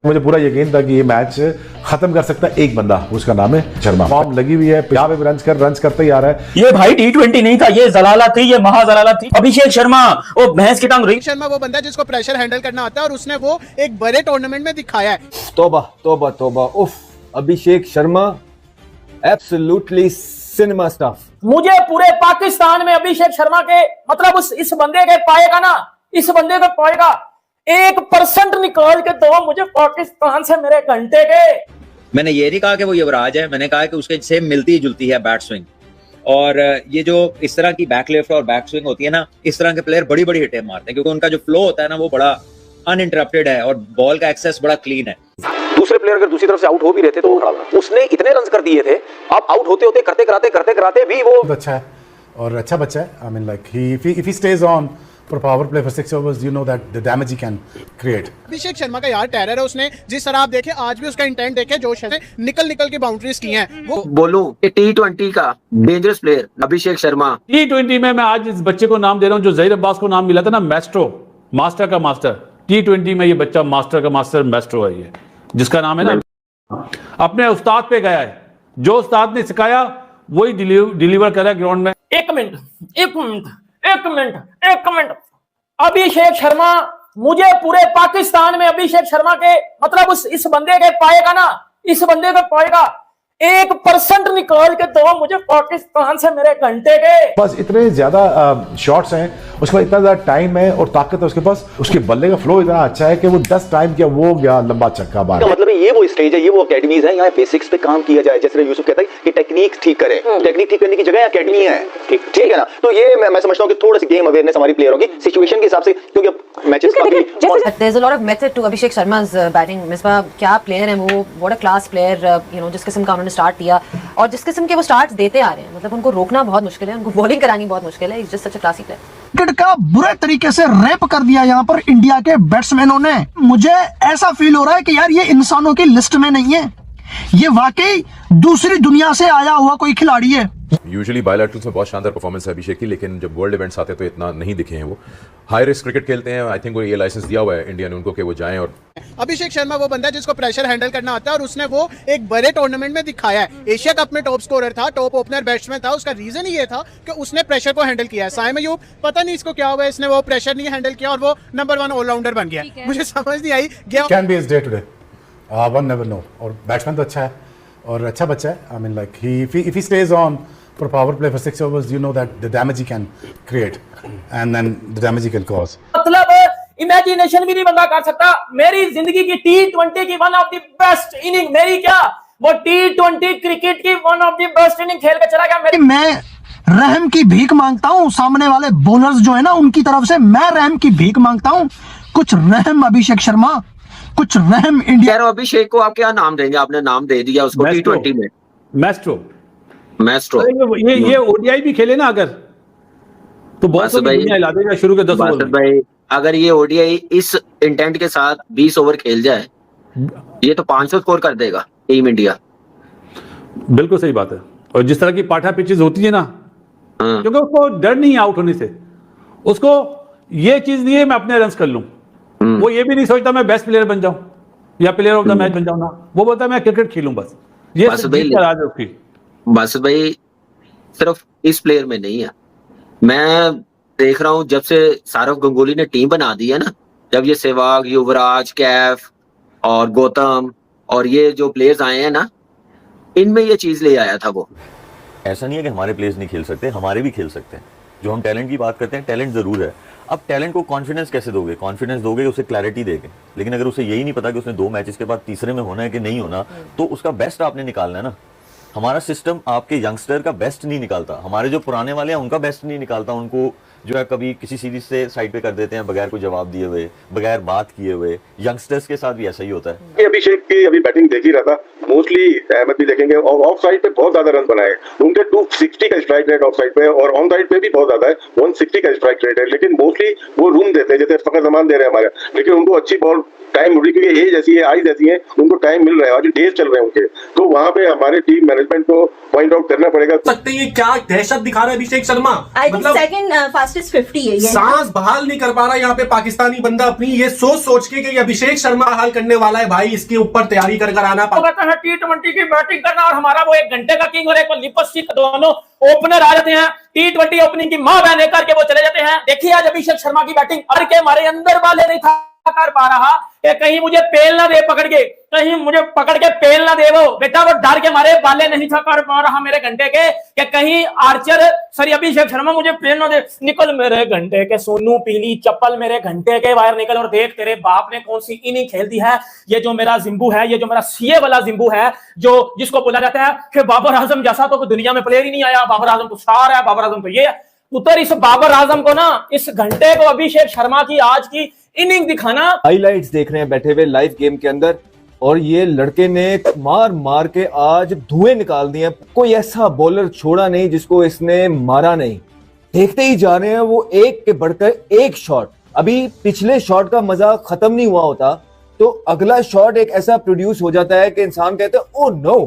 मुझे पूरा यकीन था कि ये मैच खत्म कर सकता है एक बंदा, उसका नाम है शर्मा। फॉर्म लगी हुई है, यहाँ पे रन करते ही आ रहा है। ये भाई T20 नहीं था, ये जलाला थी, ये महाजलाला थी। अभिषेक शर्मा वो भैंस की टांग। अभिषेक शर्मा वो बंदा है जिसको प्रेशर हैंडल करना आता है और उसने वो एक बड़े टूर्नामेंट में दिखाया है। तौबा तौबा तौबा, उफ, Abhishek Sharma absolutely cinema stuff. मुझे पूरे पाकिस्तान में अभिषेक शर्मा के मतलब इस बंदे के पाएगा ना, इस बंदे को पाएगा 1% निकाल के दो मुझे पाकिस्तान से मेरे घंटे के। मैंने ये नहीं कहा कि वो युवराज है, मैंने कहा कि उसके सेम मिलती जुलती है बैट स्विंग, और ये जो इस तरह की बैक लिफ्ट और बैक स्विंग होती है ना, इस तरह के प्लेयर बड़ी बड़ी हिटें मारते हैं क्योंकि उनका जो फ्लो होता है ना वो बड़ा अनइंटरप्टेड है और बॉल का एक्सेस बड़ा क्लीन है। दूसरे प्लेयर अगर दूसरी तरफ से आउट हो भी रहे थे तो उसने इतने रन कर दिए थे, आप आउट होते होते करते कराते भी वो अच्छा है और अच्छा बच्चा है। I mean like if he stays on for power play for 6 overs, you know that the damage he can create. Abhishek Sharma का यार टेरर है। उसने जिस तरह आप देखे आज भी उसका इंटेंट देखे, जोश से निकल की बाउंड्रीज की हैं। वो बोलूं कि T20 का dangerous player Abhishek Sharma. T20 में मैं आज इस बच्चे को नाम दे रहा हूं जो जहीर अब्बास को नाम मिला था ना, मैस्ट्रो, मास्टर का मास्टर। T20 में ये बच्चा मास्टर का मास्टर मैस्ट्रो है, ये जिसका नाम है ना, अपने उस्ताद पे गया है। जो उस्ताद ने सिखाया वही डिलीवर करा ग्राउंड में। एक मिनट अभिषेक शर्मा, मुझे पूरे पाकिस्तान में अभिषेक शर्मा के मतलब इस बंदे के पाएगा ना, इस बंदे को पाएगा 1% निकाल के दो मुझे पाकिस्तान से मेरे घंटे के। बस इतने ज्यादा शॉट्स हैं, उसके पास इतना ज्यादा टाइम है और ताकत है उसके पास। उसके बल्ले का फ्लो इतना अच्छा है कि वो 10 टाइम किया वो गया लंबा छक्का बार। मतलब ये वो स्टेज है, ये वो अकेडमीज है, यहाँ बेसिक्स पे काम किया जाए। जैसे यूसुफ कहता है कि टेक्निक ठीक करें, टेक्निक ठीक करने की जगह अकेडमी है, ठीक है ना। तो ये मैं समझता हूँ कि थोड़ी सी गेम अवेयरनेस हमारी प्लेयरों की सिचुएशन के हिसाब से, क्योंकि अब मैचेस का भी there's a lot of method to Abhishek Sharma's batting. Misbah क्या प्लेयर है वो, what a class player, you know, जिस किस्म का उन्होंने स्टार्ट दिया और जिस किस्म के वो स्टार्ट्स देते आ रहे हैं, मतलब उनको रोकना बहुत मुश्किल है, उनको बॉलिंग करानी बहुत मुश्किल है। He's just such a classy player. Wicket का बुरे तरीके से रेप कर दिया यहाँ पर इंडिया के बैट्समैनों ने। मुझे ऐसा फील हो रहा है कि यार ये इंसानों की लिस्ट में नहीं है, ये वाकई दूसरी दुनिया से आया हुआ कोई खिलाड़ी है। यूजुअली बायलैटरल्स में बहुत शानदार परफॉर्मेंस है अभिषेक की, लेकिन जब वर्ल्ड इवेंट्स आते हैं तो इतना नहीं दिखे हैं। वो हाई रिस्क क्रिकेट खेलते हैं। आई थिंक वो ये लाइसेंस दिया हुआ है इंडिया ने उनको कि वो जाएं। और अभिषेक शर्मा वो बंदा है जिसको प्रेशर हैंडल करना आता है और उसने वो एक बड़े टूर्नामेंट में दिखाया है। एशिया कप में टॉप स्कोरर था, टॉप ओपनर बैट्समैन था। उसका रीजन ही ये था कि उसने प्रेशर को हैंडल किया है। साइम अयूब पता नहीं इसको क्या हुआ, इसने वो प्रेशर नहीं हैंडल किया और वो नंबर 1 ऑलराउंडर बन गया। मुझे समझ नहीं I can be his day today, one never know. और बैट्समैन तो अच्छा है और अच्छा बच्चा है। I mean like if he stays on for power play for 6 overs, you know that the damage he can create and then the damage he can cause. मतलब imagination भी नहीं बंदा कर सकता। मेरी जिंदगी की T20 की one of the best inning, मेरी क्या वो T20 क्रिकेट की one of the best inning खेल के चला गया। मैं रहम की भीख मांगता हूँ, सामने वाले बॉलर्स जो है ना उनकी तरफ से मैं रहम की भीख मांगता हूँ। कुछ रहम अभिषेक शर्मा, कुछ रहम इंडिया। अभिषेक को आप क्या नाम देंगे? आपने नाम दे दिया उसको T20 में, मैस्ट्रो। ये ओडीआई भी खेले ना अगर, तो बहुत दुनिया हिला देगा शुरू के 10 ओवर भाई। अगर ये ओडीआई इस इंटेंट के साथ 20 ओवर खेल जाए, ये तो 500 स्कोर कर देगा टीम इंडिया। बिल्कुल सही बात है। और जिस तरह की पाठा पिचेस होती है ना, क्योंकि उसको डर नहीं है आउट होने से, उसको ये चीज नहीं है मैं अपने रन्स कर लूं। वो ये भी नहीं सोचता मैं बेस्ट प्लेयर बन जाऊं या प्लेयर ऑफ द मैच बन जाऊं ना, वो बोलता है मैं क्रिकेट खेलूं बस। ये बस भाई सिर्फ इस प्लेयर में नहीं है। मैं देख रहा हूं जब से सौरव गंगुली ने टीम बना दी है ना, जब ये सहवाग, युवराज, कैफ और गौतम और ये जो प्लेयर्स आए हैं ना, इनमें ये चीज ले आया था वो। ऐसा नहीं है कि हमारे प्लेयर्स नहीं खेल सकते, हमारे भी खेल सकते हैं। जो हम टैलेंट की बात करते हैं, टैलेंट जरूर है। अब टैलेंट को कॉन्फिडेंस कैसे दोगे? कॉन्फिडेंस दोगे उसे क्लैरिटी देके, लेकिन अगर उसे यही नहीं पता कि उसने 2 मैचेस के बाद तीसरे में होना है कि नहीं होना, तो उसका बेस्ट आपने निकालना है ना। हमारा सिस्टम आपके यंगस्टर का बेस्ट नहीं निकालता, हमारे जो पुराने वाले हैं उनका बेस्ट नहीं निकालता। उनको जो है कभी किसी सीरीज से साइड पे कर देते हैं बगैर कोई जवाब दिए हुए, बगैर बात किए हुए। यंगस्टर्स के साथ भी ऐसा ही होता है। अभिषेक की अभी बैटिंग देख ही रहा था, मोस्टली अहमद भी देखेंगे, ऑफ साइड पे बहुत ज्यादा रन बनाए उनके। 260 का स्ट्राइक रेट ऑफ साइड पे और ऑन साइड पे भी बहुत ज्यादा है, 160 का स्ट्राइक रेट है। लेकिन मोस्टली वो रूम देते हैं, जैसे फकर जमान दे रहे हैं हमारे, लेकिन उनको अच्छी बॉल टाइम मिल रही, क्योंकि एज ऐसी है, आइज ऐसी है, उनको टाइम मिल रहा है, आज डेज चल रहे हैं उनके, तो वहाँ पे हमारे टीम मैनेजमेंट को पॉइंट आउट करना पड़ेगा। सकते ये क्या दहशत दिखा रहा है अभिषेक शर्मा, मतलब सेकंड फास्टेस्ट 50 है ये, सांस बहाल नहीं कर पा रहा यहाँ पे पाकिस्तानी बंदा अपनी, ये सोच के कि अभिषेक शर्मा हाल करने वाला है भाई, इसके ऊपर तैयारी कर आना। T20 की बैटिंग करना और हमारा वो 1 घंटे का किंग और एक लिपस्टिक दोनों ओपनर आ जाते हैं, T20 ओपनिंग की मां बहन करके वो चले जाते हैं। देखिए आज अभिषेक शर्मा की बैटिंग, और के हमारे अंदर वाले नहीं था कर पा रहा कि कहीं मुझे पेल ना दे पकड़ के, कहीं मुझे पकड़ के पेल ना दे वो बेटा, वो डर के मारे बाले नहीं था कर पा रहा मेरे घंटे के कि कहीं आर्चर सॉरी अभिषेक शर्मा मुझे पेल ना दे। निकल मेरे घंटे के सोनू, पीली चप्पल मेरे घंटे के बाहर निकल, और देख तेरे बाप ने कौन सी इनिंग खेल दी है। ये जो मेरा जिम्बू है, ये जो मेरा सीए वाला जिम्बू है, जो जिसको बोला जाता है कि बाबर आजम जैसा तो दुनिया में प्लेयर ही नहीं आया, बाबर आजम तो स्टार है, बाबर आजम तो ये उतर, इस बाबर आजम को ना, इस घंटे को अभिषेक शर्मा की आज की इनिंग दिखाना। हाइलाइट्स देख रहे हैं बैठे हुए लाइव गेम के अंदर, और ये लड़के ने मार मार के आज धुएं निकाल दिए। कोई ऐसा बॉलर छोड़ा नहीं जिसको इसने मारा नहीं। देखते ही जा रहे हैं वो एक के बढ़कर एक शॉट। अभी पिछले शॉट का मजा खत्म नहीं हुआ होता तो अगला शॉट एक ऐसा प्रोड्यूस हो जाता है कि इंसान कहते हैं oh no,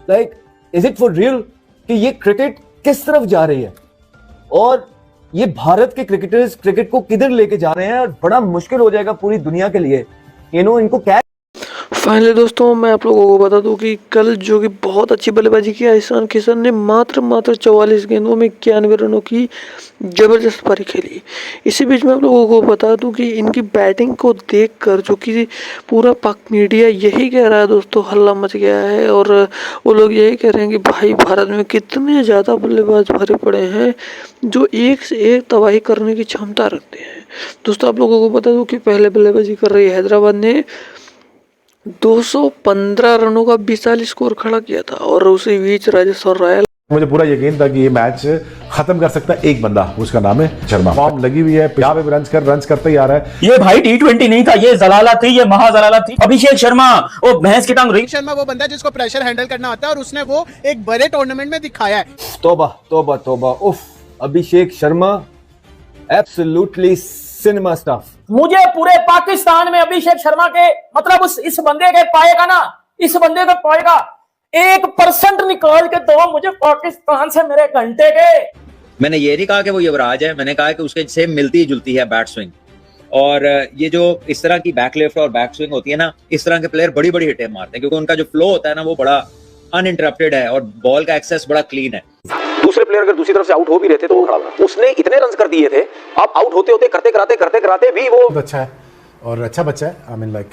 like is it for real, कि ये क्रिकेट किस तरफ जा रही है और ये भारत के क्रिकेटर्स क्रिकेट को किधर लेके जा रहे हैं, और बड़ा मुश्किल हो जाएगा पूरी दुनिया के लिए इनको क्या। फाइनली दोस्तों मैं आप लोगों को बता दूं कि कल जो कि बहुत अच्छी बल्लेबाजी की ईशान किशन ने मात्र 44 गेंदों में 91 रनों की जबरदस्त पारी खेली। इसी बीच में आप लोगों को बता दूं कि इनकी बैटिंग को देखकर जो कि पूरा पाक मीडिया यही कह रहा है दोस्तों, हल्ला मच गया है, और वो लोग यही कह रहे हैं कि भाई भारत में कितने ज़्यादा बल्लेबाज भरे पड़े हैं जो एक से एक तबाही करने की क्षमता रखते हैं। दोस्तों आप लोगों को बता दूं कि पहले बल्लेबाजी कर रही हैदराबाद ने 215 रनों का 42 स्कोर खड़ा किया था, और उसी बीच राजस्थान रॉयल, मुझे पूरा यकीन था कि ये मैच खत्म कर सकता है एक बंदा, उसका नाम है शर्मा। फॉर्म लगी हुई है, यहाँ पे रन करते ही आ रहा है। ये भाई T20 नहीं था, ये जलाला थी, ये महाजलाला थी। अभिषेक शर्मा वो भैंस की टांग। शर्मा वो बंदा जिसको प्रेशर हैंडल करना आता है, और उसने वो एक बड़े टूर्नामेंट में दिखाया है। तौबा तौबा तौबा, उफ, Abhishek Sharma absolutely cinema stuff. मुझे पूरे पाकिस्तान में अभिषेक शर्मा के मतलब इस बंदे के पाए का ना, इस बंदे के पाए का 1% निकाल के दो मुझे पाकिस्तान से मेरे घंटे के। मैंने ये नहीं कहा कि वो युवराज है, मैंने कहा कि उसके सेम मिलती जुलती है बैट स्विंग, और ये जो इस तरह की बैक लेफ्ट और बैक स्विंग होती है ना, इस तरह के प्लेयर बड़ी बड़ी हिटें मारते हैं, क्योंकि उनका जो फ्लो होता है ना वो बड़ा अनइंटरप्टेड है और बॉल का एक्सेस बड़ा क्लीन है। दूसरे प्लेयर अगर दूसरी तरफ से आउट हो भी रहे थे तो उसने इतने रन कर दिए थे, आप आउट होते होते करते कराते भी वो अच्छा है और अच्छा बच्चा है। I mean like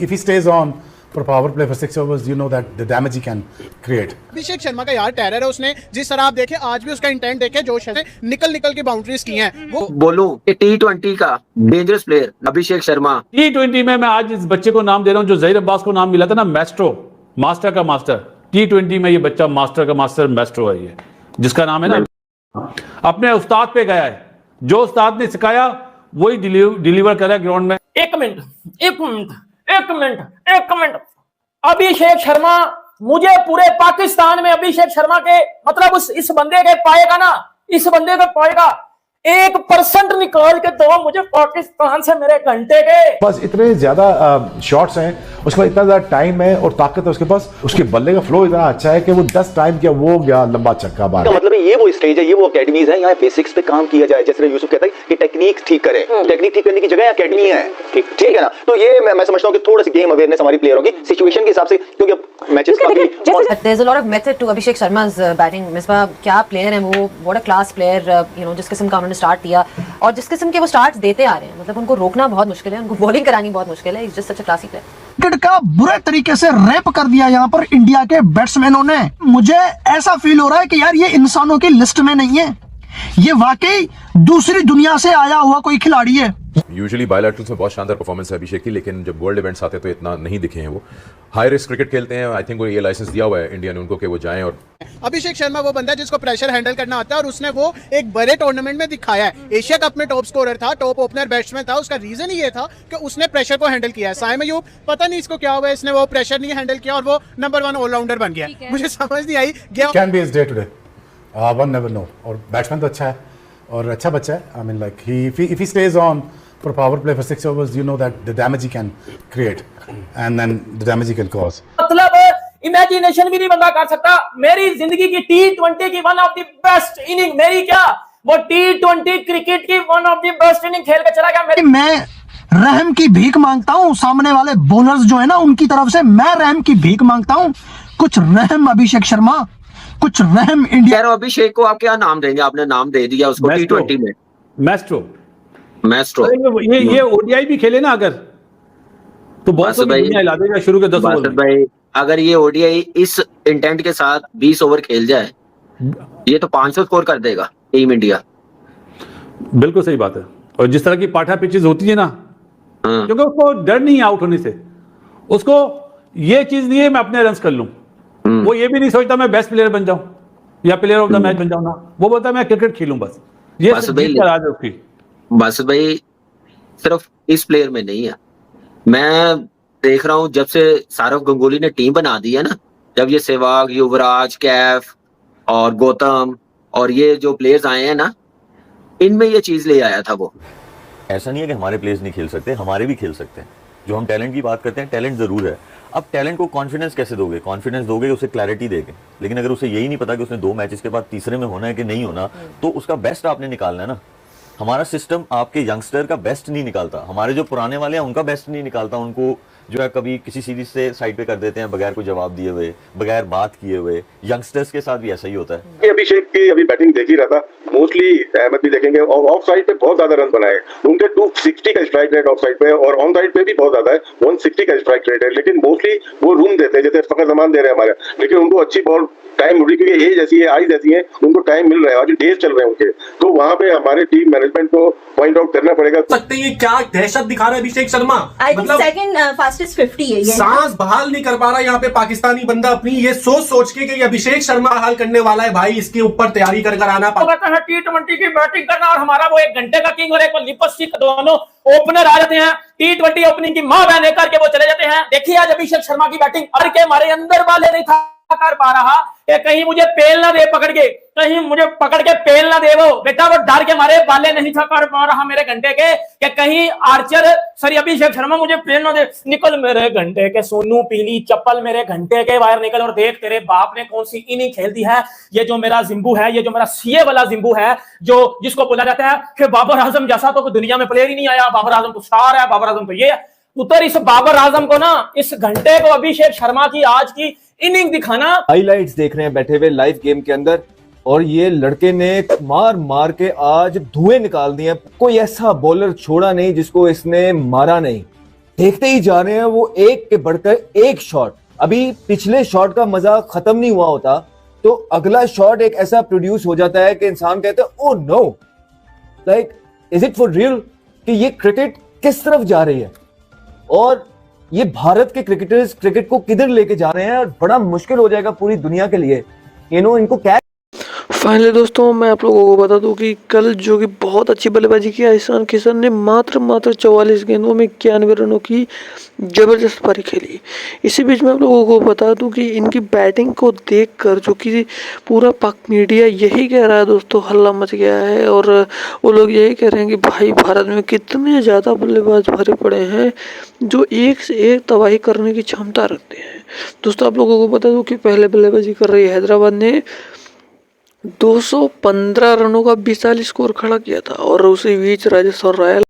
if he stays on for power play for 6 overs, you know that the damage he can create. Abhishek Sharma का यार टेरर है, उसने जिस तरह आप देखे आज भी उसका इंटेंट देखे, जोश से निकल की बाउंड्रीज की हैं। वो बोलूं कि T20 का dangerous player Abhishek Sharma. T20 में मैं आज इस बच्चे को नाम दे रहा हूं जो जहीर अब्बास को नाम मिला था ना, मैस्ट्रो, मास्टर का मास्टर। T20 में ये बच्चा मास्टर का मास्टर मैस्ट्रो है, ये जिसका नाम है ना, अपने उस्ताद पे गया है, जो उस्ताद ने सिखाया वही डिलीवर करा ग्राउंड में। एक मिनट अभिषेक शर्मा, मुझे पूरे पाकिस्तान में अभिषेक शर्मा के मतलब इस बंदे के पाएगा ना, इस बंदे के पाएगा 1% निकाल के दो मुझे पाकिस्तान से मेरे घंटे के। बस इतने ज्यादा शॉट्स हैं, उसके पास इतना ज्यादा टाइम है और ताकत है उसके पास, उसके बल्ले का फ्लो इतना अच्छा है कि वो 10 टाइम किया वो गया लंबा छक्का बार। मतलब ये वो स्टेज है, ये वो अकेडमीज है, यहाँ बेसिक्स पे काम किया जाए। जैसे यूसुफ कहता है कि टेक्निक ठीक करें, टेक्निक ठीक करने की जगह अकेडमी है, ठीक है ना। तो ये मैं समझता हूँ कि थोड़ी सी गेम अवेयरनेस हमारी प्लेयरों की सिचुएशन के हिसाब से, क्योंकि मैचेस का भी there's a lot of method to Abhishek Sharma's batting. Misbah क्या प्लेयर है वो, what a class player, जिस किस्म का उन्होंने स्टार्ट दिया और जिस किस्म के वो स्टार्ट्स देते आ रहे हैं, मतलब उनको रोकना बहुत मुश्किल है, उनको बॉलिंग करानी बहुत मुश्किल है। Is just such a classy player. Cricket का बुरे तरीके से रेप कर दिया यहाँ पर इंडिया के बैट्समैनों ने। मुझे ऐसा फील हो रहा है कि यार ये इंसानों की लिस्ट में नहीं है, ये वाकई दूसरी दुनिया से आया हुआ कोई खिलाड़ी है। यूजुअली बायलैटरल्स में बहुत शानदार परफॉर्मेंस है अभिषेक की, लेकिन जब वर्ल्ड इवेंट्स आते हैं तो इतना नहीं दिखे हैं। वो हाई रिस्क क्रिकेट खेलते हैं, आई थिंक वो ये लाइसेंस दिया हुआ है इंडिया ने उनको कि वो जाएं। और अभिषेक शर्मा वो बंदा जिसको प्रेशर हैंडल करना आता है, और उसने वो एक बड़े टूर्नामेंट में दिखाया है। एशिया कप में टॉप स्कोरर था, टॉप ओपनर बैट्समैन था। उसका रीजन ही ये था कि उसने प्रेशर को हैंडल किया है। साइम अयूब पता नहीं इसको क्या हुआ, इसने वो प्रेशर नहीं हैंडल किया और वो नंबर 1 ऑलराउंडर बन गया। मुझे समझ नहीं I can be his day today, one never know. और बैट्समैन तो अच्छा है और अच्छा बच्चा है। I mean like if he stays on for power play for 6 overs, you know that the damage he can create and then the damage he can cause. मतलब imagination भी नहीं बंदा कर सकता। मेरी जिंदगी की T20 की one of the best inning, मेरी क्या वो T20 क्रिकेट की one of the best inning खेल के चला गया। मैं रहम की भीख मांगता हूं, सामने वाले बॉलर्स जो है ना उनकी तरफ से मैं रहम की भीख मांगता हूं। कुछ रहम अभिषेक शर्मा, कुछ रहम इंडिया। अभिषेक को आप क्या नाम देंगे? आपने नाम दे दिया उसको T20 में, मैस्ट्रो। ये ओडीआई भी खेले ना अगर, तो बहुत दुनिया हिला देगा शुरू के 10 ओवर में। भाई अगर ये ओडीआई इस इंटेंट के साथ 20 ओवर खेल जाए, ये तो 500 स्कोर कर देगा टीम इंडिया। बिल्कुल सही बात है। और जिस तरह की पाठा पिचेस होती है ना, क्योंकि उसको डर नहीं है आउट होने से, उसको ये चीज नहीं है मैं अपने रन्स कर लूं, वो ये भी नहीं सोचता मैं बेस्ट प्लेयर बन जाऊं या प्लेयर ऑफ द मैच बन जाऊं ना, वो बोलता है मैं क्रिकेट खेलूं बस। ये बस भाई सिर्फ इस प्लेयर में नहीं है। मैं देख रहा हूं जब से सौरव गंगुली ने टीम बना दी है ना, जब ये सहवाग, युवराज, कैफ और गौतम और ये जो प्लेयर्स आए हैं ना, इनमें ये चीज ले आया था वो। ऐसा नहीं है कि हमारे प्लेयर्स नहीं खेल सकते, हमारे भी खेल सकते हैं। जो हम टैलेंट की बात करते हैं, टैलेंट जरूर है। अब टैलेंट को कॉन्फिडेंस कैसे दोगे? कॉन्फिडेंस दोगे उसे क्लैरिटी देके, लेकिन अगर उसे यही नहीं पता कि उसने 2 मैचेस के बाद तीसरे में होना है कि नहीं होना, तो उसका बेस्ट आपने निकालना है ना। हमारा सिस्टम आपके यंगस्टर का बेस्ट नहीं निकालता, हमारे जो पुराने वाले हैं उनका बेस्ट नहीं निकालता। उनको जो है कभी किसी सीरीज से साइड पे कर देते हैं बगैर कोई जवाब दिए हुए, बगैर बात किए हुए। यंगस्टर्स के साथ भी ऐसा ही होता है। अभिषेक की अभी बैटिंग देख ही रहा था, मोस्टली अहमद भी देखेंगे ऑफ साइड पे बहुत ज्यादा रन बनाए उनके। 260 का स्ट्राइक रेट ऑफ साइड पे और ऑन साइड पे भी बहुत ज्यादा है, 160 का स्ट्राइक रेट है। लेकिन मोस्टली वो रूम देते हैं, जैसे फकर जमान दे रहे हैं हमारे, लेकिन उनको अच्छी बॉल टाइम मिल रही, क्योंकि एज ऐसी है, आइज ऐसी है, उनको टाइम मिल रहा है, आज डेज चल रहे हैं उनके। तो वहां पे हमारे टीम मैनेजमेंट को पॉइंट आउट करना पड़ेगा। सकते ये क्या दहशत दिखा रहा है अभिषेक शर्मा, मतलब सेकंड फास्टेस्ट 50 है ये। सांस बहाल नहीं कर पा रहा यहाँ पे पाकिस्तानी बंदा अपनी, ये सोच के कि अभिषेक शर्मा हाल करने वाला है भाई, इसके ऊपर तैयारी कर आना। T20 की बैटिंग करना और हमारा वो 1 घंटे का किंग और एक लिपस्टिक दोनों ओपनर आ जाते हैं, T20 ओपनिंग की मां बहन करके वो चले जाते हैं। देखिए आज अभिषेक शर्मा की बैटिंग, और के हमारे अंदर वाले नहीं था कर पा रहा कि कहीं मुझे पेल ना दे पकड़ के, कहीं मुझे पकड़ के पेल ना दे वो बेटा, वो डर के मारे बाले नहीं था कर पा रहा मेरे घंटे के कि कहीं आर्चर सॉरी अभिषेक शर्मा मुझे पेल ना दे। निकल मेरे घंटे के सोनू, पीली चप्पल मेरे घंटे के बाहर निकल, और देख तेरे बाप ने कौन सी इनिंग खेल दी है। ये जो मेरा जिम्बू है, ये जो मेरा सीए वाला जिम्बू है, जो जिसको बोला जाता है कि बाबर आजम जैसा तो दुनिया में प्लेयर ही नहीं आया, बाबर आजम तो स्टार है, बाबर आजम तो ये उतर। इस बाबर आजम को ना, इस घंटे को अभिषेक शर्मा की आज की इनिंग दिखाना। हाइलाइट्स देख रहे हैं बैठे हुए लाइव गेम के अंदर, और ये लड़के ने मार के आज धुएं निकाल दिए। कोई ऐसा बॉलर छोड़ा नहीं जिसको इसने मारा नहीं। देखते ही जा रहे हैं वो एक के बढ़कर एक शॉट। अभी पिछले शॉट का मजा खत्म नहीं हुआ होता तो अगला शॉट एक ऐसा प्रोड्यूस हो जाता है कि इंसान कहते हैं oh no, like is it for real, कि ये क्रिकेट किस तरफ जा रही है और ये भारत के क्रिकेटर्स क्रिकेट को किधर लेके जा रहे हैं। और बड़ा मुश्किल हो जाएगा पूरी दुनिया के लिए इनको क्या। फाइनली दोस्तों मैं आप लोगों को बता दूं कि कल जो कि बहुत अच्छी बल्लेबाजी की ईशान किशन ने मात्र 44 गेंदों में 91 रनों की ज़बरदस्त पारी खेली। इसी बीच में आप लोगों को बता दूं कि इनकी बैटिंग को देखकर जो कि पूरा पाक मीडिया यही कह रहा है दोस्तों, हल्ला मच गया है और वो लोग यही कह रहे हैं कि भाई भारत में कितने ज़्यादा बल्लेबाज भरे पड़े हैं जो एक से एक तबाही करने की क्षमता रखते हैं। दोस्तों आप लोगों को बता दूँ कि पहले बल्लेबाजी कर रही हैदराबाद ने 215 रनों का 42 स्कोर खड़ा किया था और उसी बीच राजस्थान रॉयल